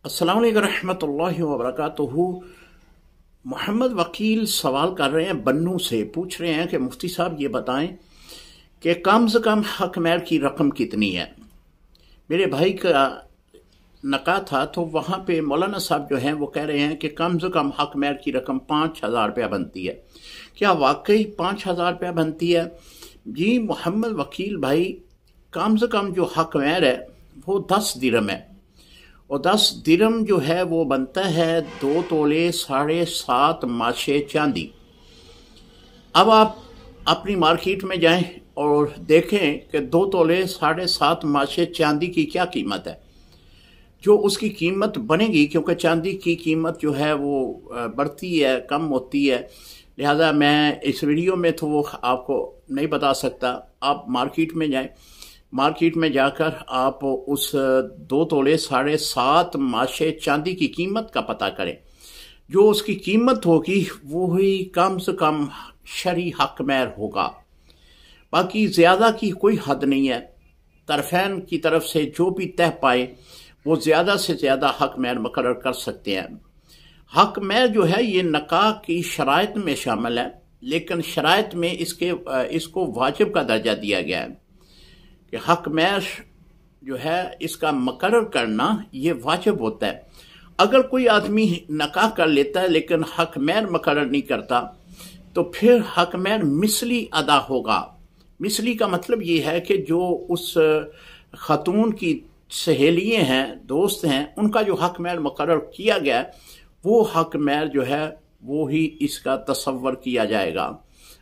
अस्सलाम वालेकुम रहमतुल्लाहि व बरकातुहू। मोहम्मद वकील सवाल कर रहे हैं बन्नू से, पूछ रहे हैं कि मुफ्ती साहब ये बताएं कि कम से कम हक महर की रकम कितनी है। मेरे भाई का नका था तो वहाँ पे मौलाना साहब जो हैं वो कह रहे हैं कि कम से कम हक महर की रकम 5,000 रुपया बनती है। क्या वाकई 5,000 रुपया बनती है? जी मोहम्मद वकील भाई, कम से कम जो हक महर है वो 10 दिरहम है, और 10 दिरहम जो है वो बनता है 2 तोले 7.5 माशे चांदी। अब आप अपनी मार्केट में जाएं और देखें कि 2 तोले 7.5 माशे चांदी की क्या कीमत है। जो उसकी कीमत बनेगी, क्योंकि चांदी की कीमत जो है वो बढ़ती है, कम होती है, लिहाजा मैं इस वीडियो में तो वो आपको नहीं बता सकता। आप मार्केट में जाएं, मार्केट में जाकर आप उस 2 तोले 7.5 माशे चांदी की कीमत का पता करें। जो उसकी कीमत होगी वो ही कम से कम शरई हक महर होगा। बाकी ज़्यादा की कोई हद नहीं है। तरफैन की तरफ से जो भी तय पाए वो ज़्यादा से ज़्यादा हक महर मुकर्रर कर सकते हैं। हक महर जो है ये निकाह की शराइत में शामिल है, लेकिन शराइत में इसको वाजिब का दर्जा दिया गया है कि हक महर जो है इसका मुकर्रर करना ये वाजिब होता है। अगर कोई आदमी निकाह कर लेता है लेकिन हक महर मुकर्रर नहीं करता तो फिर हक महर मिसली अदा होगा। मिसली का मतलब ये है कि जो उस खातून की सहेलियाँ हैं, दोस्त हैं, उनका जो हक महर मुकर्रर किया गया है वो हक महर जो है वो ही इसका तसव्वुर किया जाएगा।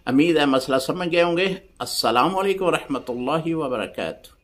उम्मीद है मसला समझ गए होंगे। अस्सलाम वालेकुम रहमतुल्लाहि व बरकातुहू।